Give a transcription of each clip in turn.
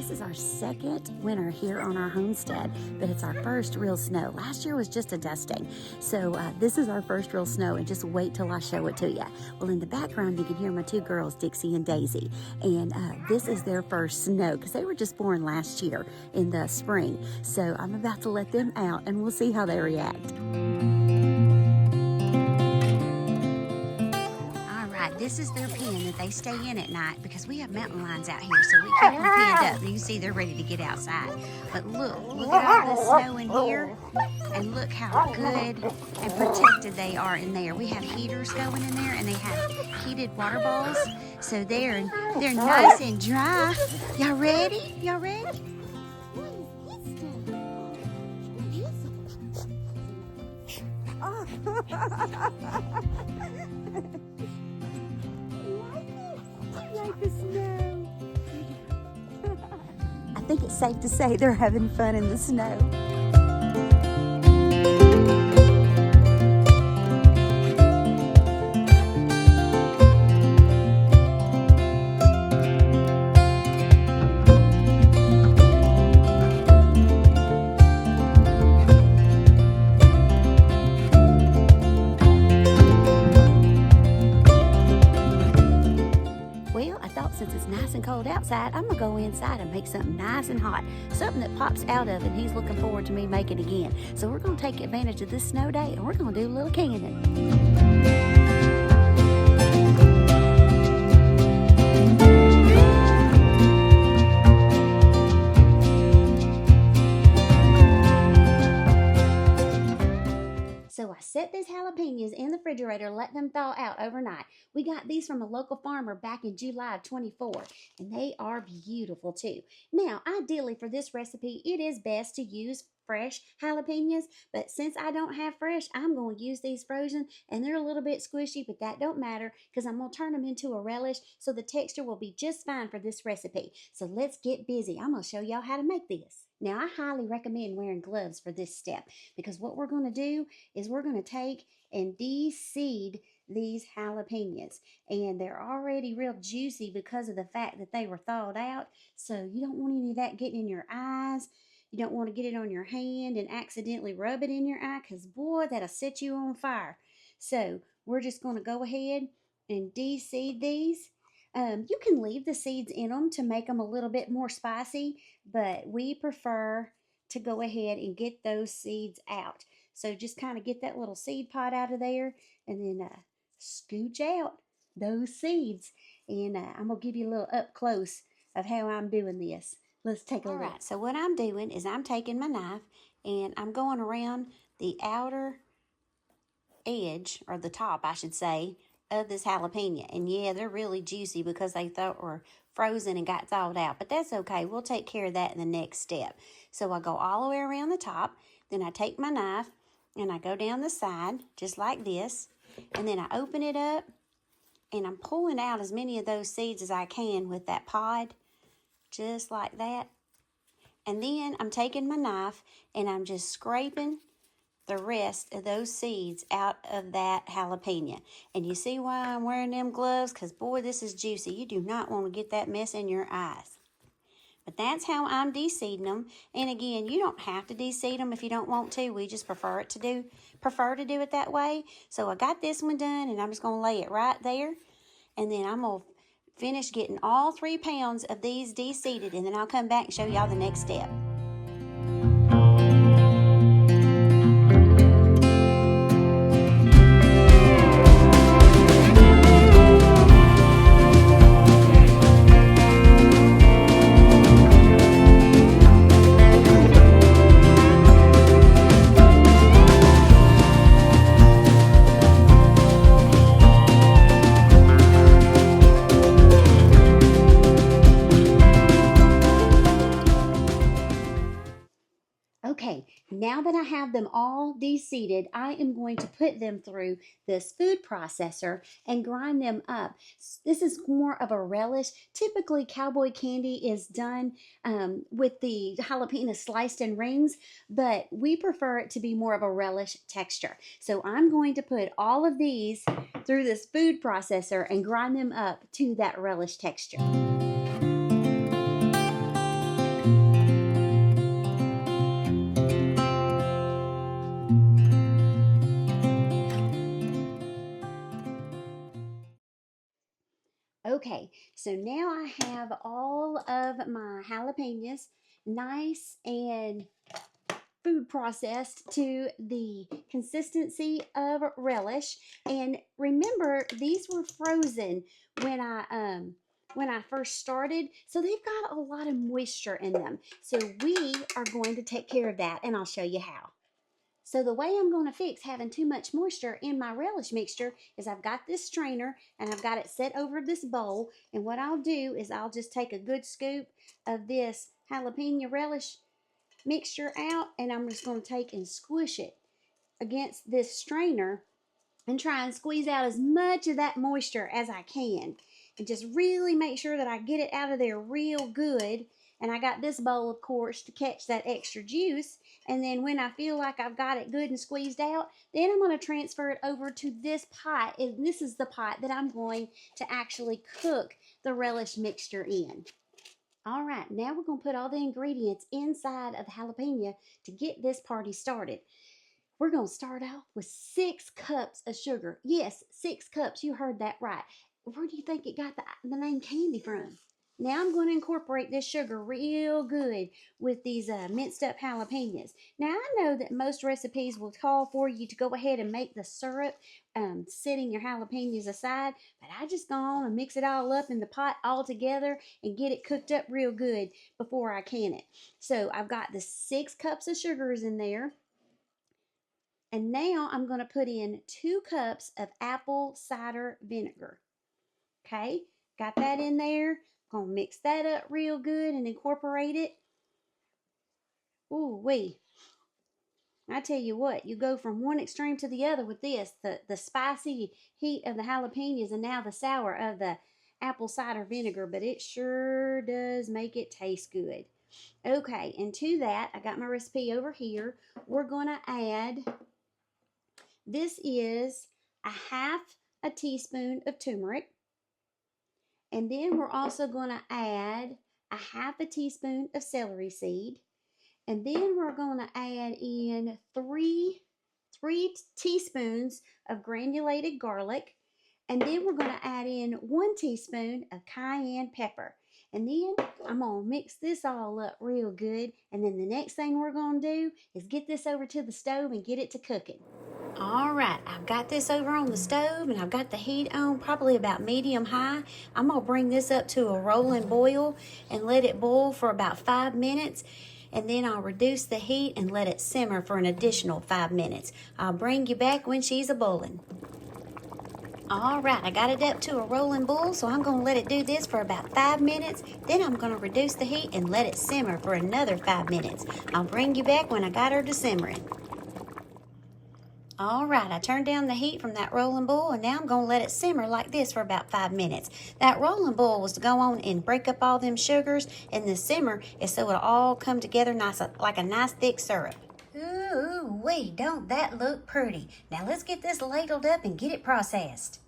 this is our second winter here on our homestead, but it's our first real snow. Last year was just a dusting. So this is our first real snow, and just wait till I show it to you. Well, in the background, you can hear my two girls, Dixie and Daisy. And this is their first snow because they were just born last year in the spring. So I'm about to let them out and we'll see how they react. This is their pen that they stay in at night because we have mountain lions out here, so we keep them penned up. You can see they're ready to get outside. But look at all the snow in here, and look how good and protected they are in there. We have heaters going in there, and they have heated water balls, so they're nice and dry. Y'all ready? Y'all ready? Like the snow. I think it's safe to say they're having fun in the snow. Since it's nice and cold outside, I'm gonna go inside and make something nice and hot, something that pops out of, and he's looking forward to me making again. So we're gonna take advantage of this snow day, and we're gonna do a little canning. So I set these jalapenos in the refrigerator, let them thaw out overnight. We got these from a local farmer back in July of 24, and they are beautiful too. Now, ideally for this recipe, it is best to use fresh jalapenos, but since I don't have fresh, I'm going to use these frozen, and they're a little bit squishy, but that don't matter because I'm going to turn them into a relish, so the texture will be just fine for this recipe. So let's get busy. I'm going to show y'all how to make this. Now, I highly recommend wearing gloves for this step because what we're going to do is we're going to take and de-seed these jalapenos, and they're already real juicy because of the fact that they were thawed out, so you don't want any of that getting in your eyes. You don't want to get it on your hand and accidentally rub it in your eye because, boy, that'll set you on fire. So we're just going to go ahead and de-seed these. You can leave the seeds in them to make them a little bit more spicy, but we prefer to go ahead and get those seeds out. So just kind of get that little seed pod out of there and then scooch out those seeds. And I'm going to give you a little up close of how I'm doing this. Let's take a look. All right, so what I'm doing is I'm taking my knife and I'm going around the outer edge, or the top, I should say, of this jalapeno. And yeah, they're really juicy because they were frozen and got thawed out, but that's okay. We'll take care of that in the next step. So I go all the way around the top, then I take my knife and I go down the side just like this, and then I open it up and I'm pulling out as many of those seeds as I can with that pod, just like that. And then I'm taking my knife and I'm just scraping the rest of those seeds out of that jalapeno. And you see why I'm wearing them gloves? Because, boy, this is juicy. You do not want to get that mess in your eyes. But that's how I'm de-seeding them. And again, you don't have to de-seed them if you don't want to. We just prefer to do it that way. So I got this one done, and I'm just going to lay it right there. And then I'm going to finish getting all 3 pounds of these de-seeded, and then I'll come back and show y'all the next step. Okay, now that I have them all de-seeded, I am going to put them through this food processor and grind them up. This is more of a relish. Typically, Cowboy Candy is done with the jalapeno sliced in rings, but we prefer it to be more of a relish texture. So I'm going to put all of these through this food processor and grind them up to that relish texture. Okay, so now I have all of my jalapenos nice and food processed to the consistency of relish. And remember, these were frozen when I first started, so they've got a lot of moisture in them. So we are going to take care of that, and I'll show you how. So the way I'm going to fix having too much moisture in my relish mixture is I've got this strainer and I've got it set over this bowl, and what I'll do is I'll just take a good scoop of this jalapeno relish mixture out, and I'm just going to take and squish it against this strainer and try and squeeze out as much of that moisture as I can, and just really make sure that I get it out of there real good. And I got this bowl, of course, to catch that extra juice. And then when I feel like I've got it good and squeezed out, then I'm going to transfer it over to this pot. And this is the pot that I'm going to actually cook the relish mixture in. All right, now we're going to put all the ingredients inside of the jalapeno to get this party started. We're going to start off with 6 cups of sugar. Yes, 6 cups. You heard that right. Where do you think it got the name candy from? Now I'm going to incorporate this sugar real good with these minced up jalapenos. Now I know that most recipes will call for you to go ahead and make the syrup, setting your jalapenos aside, but I just go on and mix it all up in the pot all together and get it cooked up real good before I can it. So I've got the 6 cups of sugars in there. And now I'm going to put in 2 cups of apple cider vinegar. Okay, got that in there. Gonna mix that up real good and incorporate it. Ooh wee. I tell you what, you go from one extreme to the other with this. The spicy heat of the jalapenos and now the sour of the apple cider vinegar, but it sure does make it taste good. Okay, and to that, I got my recipe over here. We're gonna add, this is a half a teaspoon of turmeric. And then we're also going to add a half a teaspoon of celery seed. And then we're going to add in three teaspoons of granulated garlic. And then we're going to add in 1 teaspoon of cayenne pepper. And then I'm going to mix this all up real good. And then the next thing we're going to do is get this over to the stove and get it to cooking. All right, I've got this over on the stove and I've got the heat on probably about medium high. I'm going to bring this up to a rolling boil and let it boil for about 5 minutes. And then I'll reduce the heat and let it simmer for an additional 5 minutes. I'll bring you back when she's a-boiling. All right, I got it up to a rolling boil, so I'm going to let it do this for about 5 minutes. Then I'm going to reduce the heat and let it simmer for another 5 minutes. I'll bring you back when I got her to simmering. All right, I turned down the heat from that rolling boil, and now I'm going to let it simmer like this for about 5 minutes. That rolling boil was to go on and break up all them sugars, and the simmer is so it'll all come together nice, like a nice thick syrup. Ooh, wee, don't that look pretty? Now let's get this ladled up and get it processed.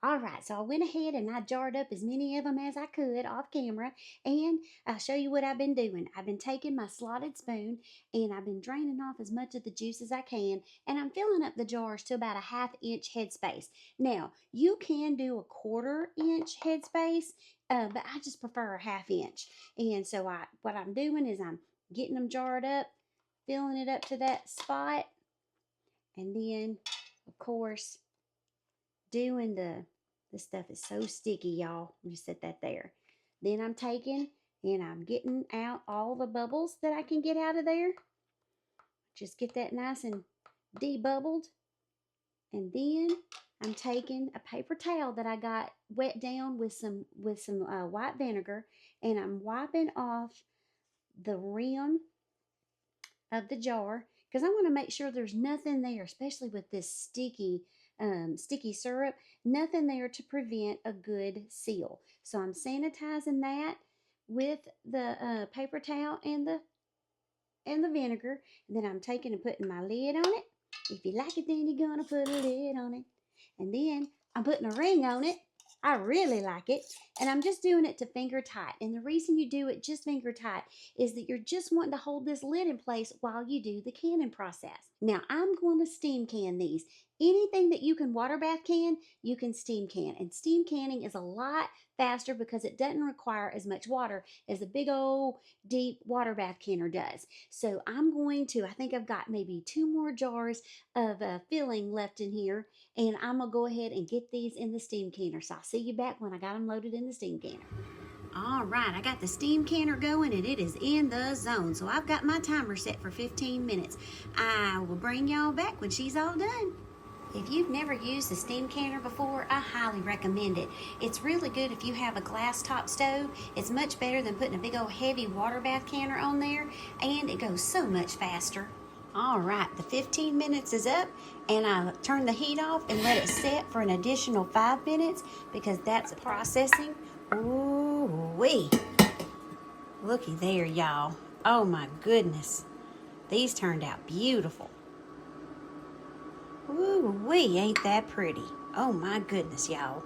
All right, so I went ahead and I jarred up as many of them as I could off camera, and I'll show you what I've been doing. I've been taking my slotted spoon and I've been draining off as much of the juice as I can, and I'm filling up the jars to about a 1/2 inch headspace. Now, you can do a 1/4 inch headspace, but I just prefer a 1/2 inch. And so what I'm doing is I'm getting them jarred up, filling it up to that spot, and then, of course, doing this stuff is so sticky, y'all. Let me set that there. Then I'm taking and I'm getting out all the bubbles that I can get out of there. Just get that nice and debubbled. And then I'm taking a paper towel that I got wet down with some white vinegar, and I'm wiping off the rim of the jar because I want to make sure there's nothing there, especially with this sticky syrup, nothing there to prevent a good seal. So I'm sanitizing that with the paper towel and the vinegar. And then I'm taking and putting my lid on it. If you like it, then you're gonna put a lid on it. And then I'm putting a ring on it. I really like it. And I'm just doing it to finger tight. And the reason you do it just finger tight is that you're just wanting to hold this lid in place while you do the canning process. Now I'm going to steam can these. Anything that you can water bath can, you can steam can. And steam canning is a lot faster because it doesn't require as much water as a big old deep water bath canner does. So I'm going to, I think I've got maybe 2 more jars of filling left in here. And I'm going to go ahead and get these in the steam canner. So I'll see you back when I got them loaded in the steam canner. All right, I got the steam canner going and it is in the zone. So I've got my timer set for 15 minutes. I will bring y'all back when she's all done. If you've never used a steam canner before, I highly recommend it. It's really good if you have a glass top stove. It's much better than putting a big old heavy water bath canner on there, and it goes so much faster. All right, the 15 minutes is up, and I turn the heat off and let it set for an additional 5 minutes because that's processing. Ooh-wee. Looky there, y'all. Oh my goodness. These turned out beautiful. Ooh-wee, ain't that pretty. Oh my goodness, y'all.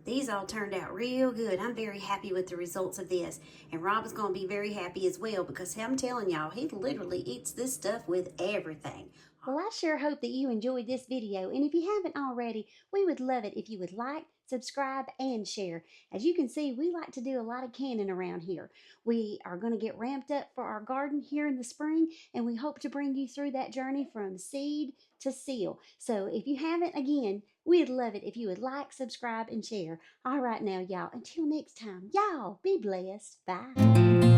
These all turned out real good. I'm very happy with the results of this. And Rob is going to be very happy as well because I'm telling y'all, he literally eats this stuff with everything. Well, I sure hope that you enjoyed this video. And if you haven't already, we would love it if you would like, subscribe, and share. As you can see, we like to do a lot of canning around here. We are going to get ramped up for our garden here in the spring, and we hope to bring you through that journey from seed to seal. So if you haven't, again, we'd love it if you would like, subscribe, and share. All right now, y'all, until next time, y'all be blessed. Bye.